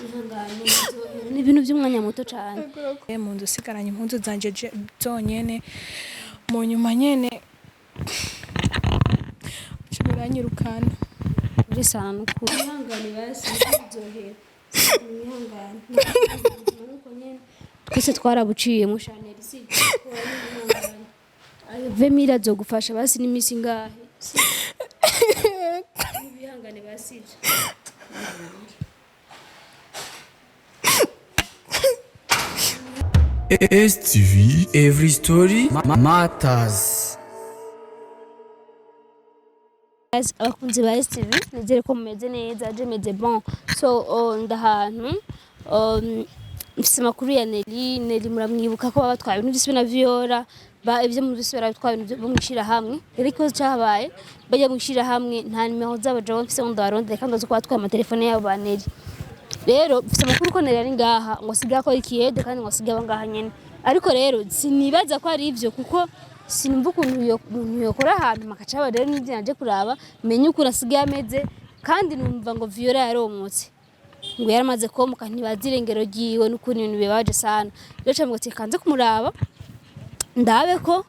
ihangane ni ibintu by'umwanya muto cyane mu nzu sigaranye impunzu zanje zonyene mu nyuma nyene cyuranyirukana uri sana n'ukuri ihangane basi byohera ihangane nuko nyene twese twarabuciye mushaneri si vemira zogufasha basi n'imisi ngahe ihangane basi STV, every story matters. abakunzi ba STV nizere ko mumeze neza je meze bon so ndahantu mfise makuru ya Nelly muramwibuka ko babatwaye ibintu by'iswe na Viora ibyo mu by'iswe baratwaye ibintu byo mwishirahamwe ariko cyabaye bajya mwishirahamwe nta nimero zabo je mfise ngo ndaronde kandi zo kwatwaye amatelefone yabo ba Nelly rero mfise makuru ko Nelly ari ngaha ngo siga ko ikiyede kandi ngo siga bangaha nyene ariko rero sinibaza ko ari ivyo kuko sinumva ukuntu yokora ahantu makaca rero n'ibyo naje kuraba menye uko asigaye ameze kandi numva ngo Viora yaromotse ngo yaramaze komuka ntibazire ingero giwe n'ukuntu ibintu bibaje sana rero cyangwa kanze kumuraba ndabe ko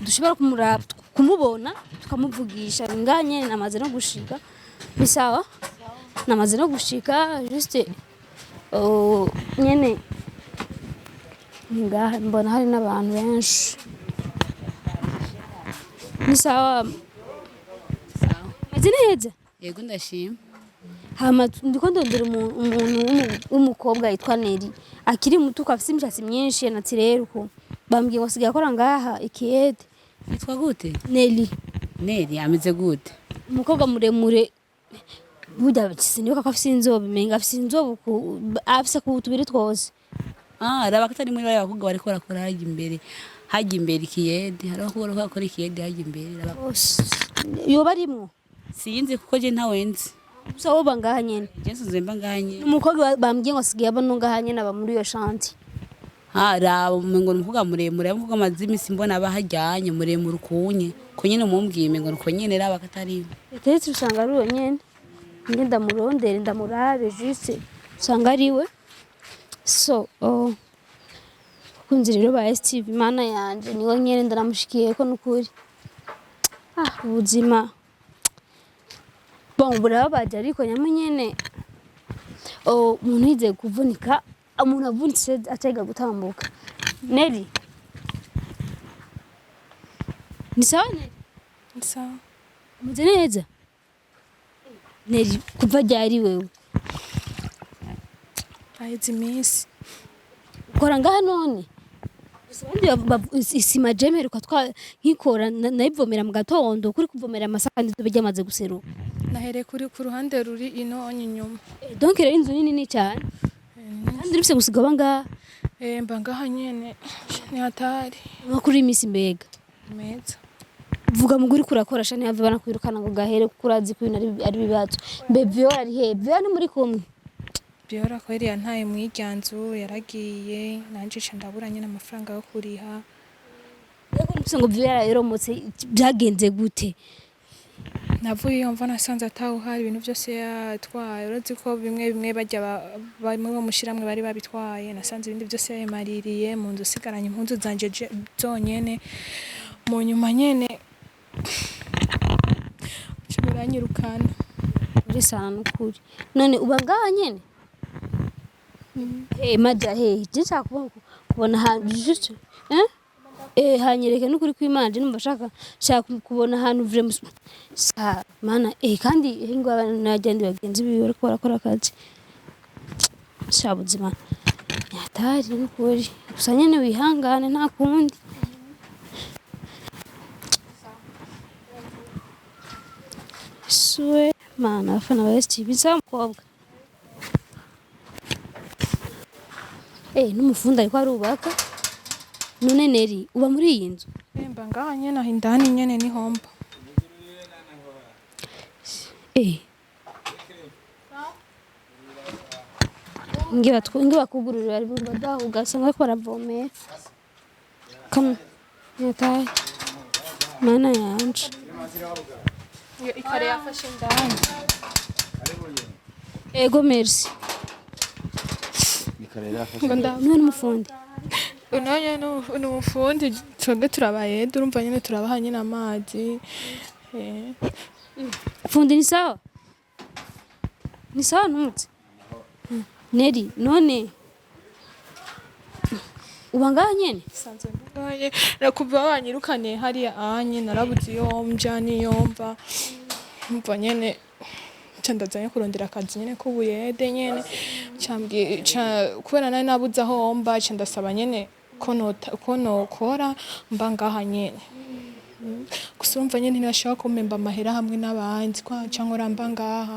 dushobora kumuraba kumubona tukamuvugisha nganye namaze no gushika bisawa namaze no gushika juste nyene ngaha mbona hari n'abantu benshi bisawa neza yego ndashima hama ndiko ndondera umuntu w'umukobwa yitwa Nelly akiri muto afite imishatsi myinshi yanatire uko bambwiye ngo asigaye akora ngaha ikiyede yitwa gute Nelly ameze gute umukobwa muremure burya sinibuka ko afite inzobe menga afite inzobe afise ku tubiri twose raba katari muri abakobwa bariko barakora hajya imbere ikiyede hari abakobwa bakora ikiyede hajya imbere yoba arimwo sinzi kuko je ntawenzi so bangaha nyene Yesu zemba nganye umukobwa bambwiye ngo asigaye abano ngaha nyene aba muri yo shanti raba ngo umukobwa muremure umukobwa mazimi simbona abahajyanye muremure ukunye ko nyene mumbwiye ngo uko nyene raba katari Etetse usanga ari we nyene ngenda murondere ndamurabe juste usanga ari we so kunzi rero ba STV mana yanje niwe nyene ndaramushikiye ko nukuri ubuzima bon burabaje ariko nyamenyene umuntu yize kuvunika umuntu avunitse atega gutambuka Nelly ni sawa meze neza Nelly kuva ryari wewe ahetse iminsi ukora ngaha none isima jemere kwa nkikora nayivomera mu gatondo kuri kuvomera amasaka ndibyo byamaze guseruka nahere kuri ku ruhande ruri ino inyuma donc rero inzu nini cyane kandi rifise gusiga banga mba ngaha nyene ni hatari makuru imisi mbega meza vuga muguri kurakora shani have banakwirukana ngo gahere kurazi ku ari bibazo mbe Viora ari he Viora muri kumwe Viora kweri yantaye mwiryanzu yaragiye nanje ca ndaburanye n'amafaranga yo kuriha yego nufise ngo Viora yaromotse byagenze gute navuye yumva nasanze atawuhari ibintu byose yatwaye uretse ko bimwe bajya bamwe bamushiramwe bari babitwaye nasanze ibindi byose yamaririye mu nzu sigaranye impunzu zanje zonyene mu nyuma nyene cyuranyirukana uri sana n'ukuri none uba ngaha nyene maja je kubona hantu juste hanyereke n'ukuri kw'Imana numva shaka kubona ahantu vraiment mana kandi ngo n'agende bagenzi biwe ariko barakora akazi shabuzima yatari n'ukuri gusa nyene wihangane nta kundi suwe mana afana ba STV mukobwa n'umufundi ariko arubaka none Nelly uba muri iyi nzu mba ngaha nyene aho indani nyene ni homba ngiba kugururira ari badaho ugasanga ko baravomera kamwe yataye mana yanje ikare yafashe indani ego merci karera ngo none umufundi unanya no umufundi twebwe turabaye urumva nyene turabaha nyene amazi fundi ni sawa ntumutse Nelly none ubangaha nyene sanzwe mbaye nakuva banyirukane hariya anye narabuze iyo mja niyomva umva nyene candazanye kurondera akazi nyene k'ubuyede nyene kubera nari nabuze aho mba candasaba nyene ko nokora mba ngaha nyene gusa urumva nyene ntibashaka kumpemba amahera hamwe n'abandi cyangwa mba ngaha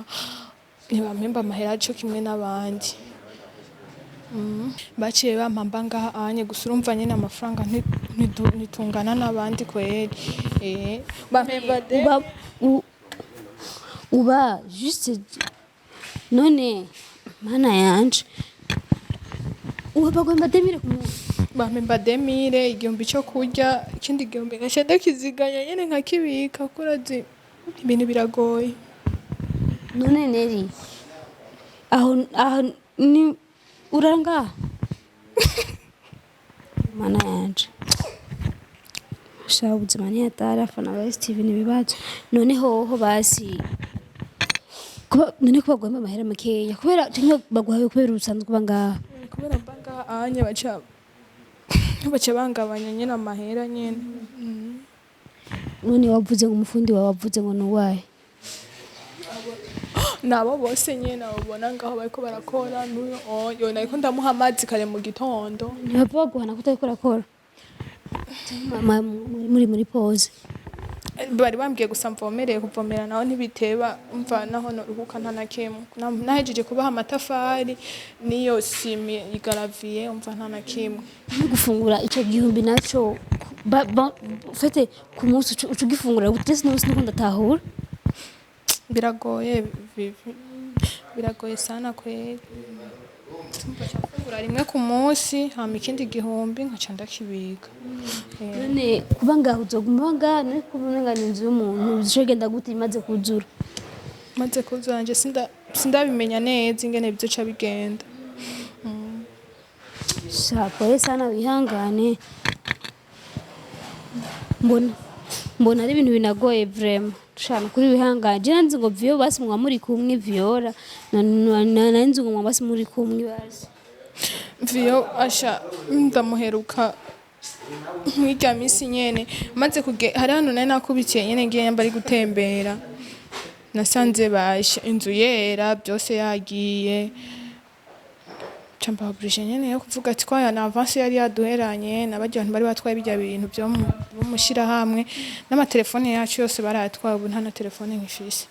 ntibampemba amahera co kimwe n'abandi baciye bampa ngaha anye gusa urumva nyene amafaranga ntitungana n'abandi kweri bampemba de uba juste none mana yanje uba bagomba demire ku munsi bampemba 2000 igihumbi cyo kurya ikindi gihumbi ngashada kiziganya nyene nkakibika kurazi ibintu biragoye none Nelly aho ni uranga mana yanje shabu zamani ya taarifa na West TV nibibazo none hoho basi none ko bagomba amahera makeya kubera tinyo bagwaye kubera usanzwe bangaha kubera mbanga anye baca bangabanya nyene amahera nyene none wavuze ngo umufundi wavuze ngo nuwaye nabo bose nyene abona ngaho bariko barakora n'uyo oyo nariko ndamuha amazi kare mu gitondo ntibapfa baguhana kutariko urakora muri pause bari bambwiye gusa mvomereye kuvomera naho ntibiteba mva naho noruhuka ntanakimwe nahejeje kubaha amatafari niyo simi igaraviye mva ntanakimwe gufungura ico gihumbi naco fete ku munsi ucugifungura gutese n'ubusi nuko ndatahura biragoye sana kweli mfungura rimwe ku munsi hama ikindi gihumbi nkaca ndakibika none kuba ngaho uzoguma ngaho none kubunengana inzu y'umuntu bizogenda gute imaze kuzura nje sindabimenya neza ingene bizoca bigenda pole sana wihangane mbona ari ibintu binagoye vraiment shana kuri wihangane je nanzi ngo vyo basi mwa muri kumwe vyora nanzi ngo mwa basi muri kumwe basi vyo asha ndamuheruka nk'irya misi nyene maze hari hano nari nakubitiye nyene ngiye mbari gutembera nasanze basha inzu yera byose yagiye Chambaburije nyene yo kuvuga ati kwa na avance yari yaduheranye nabajya abantu bari batwaye bijya bintu byo mushirahamwe n'amatelefone yacu yose baratwaye ubu nta na telefone nkifise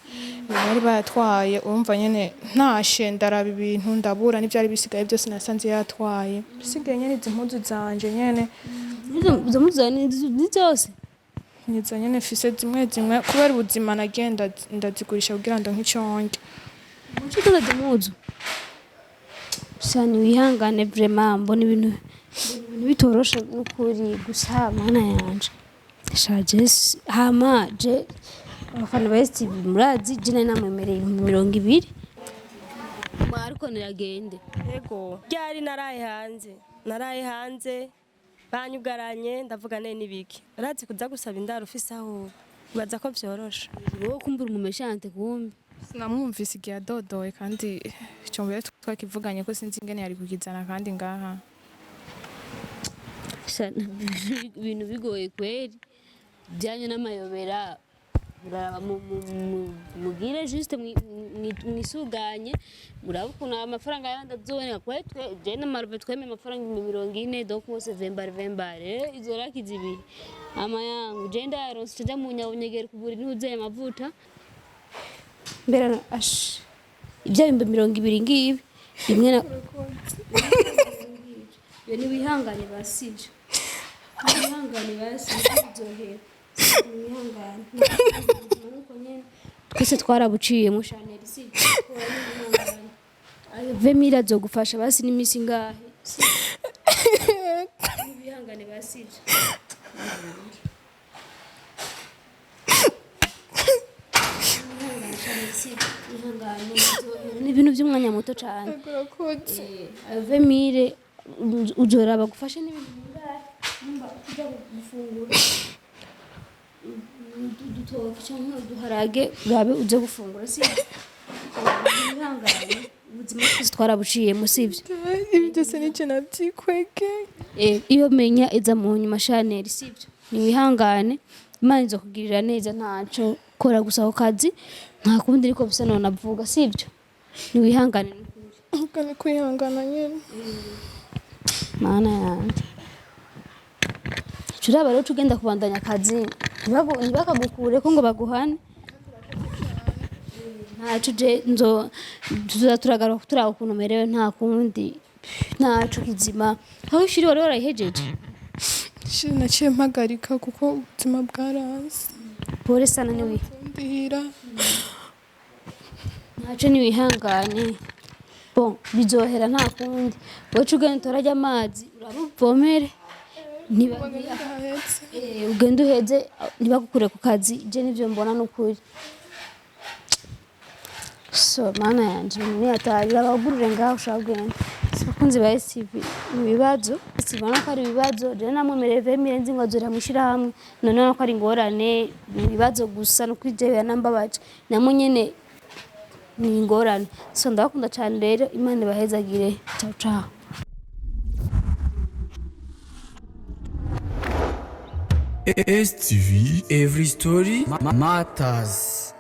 bari batwaye urumva nyene ntashe ndaraba ibintu ndabura n'ivyari bisigaye byose nasanze yatwaye bisigaye nyene impuzu zanje nyene izo mpuzu ni zose nizo nyene fise zimwe kubera ubuzima nagenda ndazigurisha kugira ngo nk'iconge ucutoza impuzu Shani wihangane vraiment mbona ibintu bitoroshe n'ukuri gusa mana yanje shaje hama je abafana ba STV murazi je namwemereye 200 ariko niragende yego ryari naraye hanze banyugaranye ndavuga n'ibiki urazi kuza gusaba indaro ufise aho baza ko vyorosha wowe kumbura umumeshante kumbi namwumvise igihe adodoye kandi icyo mbere twakivuganye ko sinzi ingene yari kugizana kandi ngaha ibintu bigoye kweri bijyanye n'amayobera mugire juste mwisuganye muraba ukuntu amafaranga yarandazoboneka kwetwe je n'amaruve twemeye amafaranga 40 donc bose vembare izo raki zibiri ama yangu je ndaronse tujya mu nyabonyegera kugura intuzeye amavuta mbera ibya 200 ngibi bimwe na bene wihangane basije wihangane basije byohera wihangane twese twarabuciye mushaneri si vemira zo gufasha basi n'imisi ngahe wihangane basije si ihangane ni ibintu by'umwanya muto cyane urakoze ave mire ujora bagufashe n'ibintu bingahe nimba kujya gufungura udutoki cyangwa uduharage gabe uje gufungura si ihangane ubuzima twese twarabuciyemo sibyo ibi byose ni cyo nabyikwege iyo menya iza mu nyuma shaneri sibyo niwihangane imana izo kugirira neza ntaco kora gusa ako kazi nta kundi ariko bisa none avuga sibyo niwihangane ukani kwihangana nyine mana yanjye curaba rero ugenda kubandanya akazi ntibakagukure ko ngo baguhane ntaco je tuza turagaruka turaba ukuntu umerewe nta kundi ntaco kizima aho ishuri wari warayihejeje shiri naciye mpagarika kuko ubuzima bwaranze pole sana ndihira ntaco niwihangane bon bizohera nta kundi wowe ugenda utorajya amazi urabuvomere ugenda uheze ntibagukure ku kazi je nivyo mbona n'ukuri so mana yanje niyatari abagurire ngaho ushaka kugenda sibakunzi ba STV ibibazo sibona ko ari ibibazo je namwe mereve mirenzi ngo azora mushirahamwe none ko ari ngorane ibibazo gusa no kwijebera nambabaje namwe nyene ni ingorane so ndakunda cyane rero imana bahezagire ciao ciao STV, every story matters.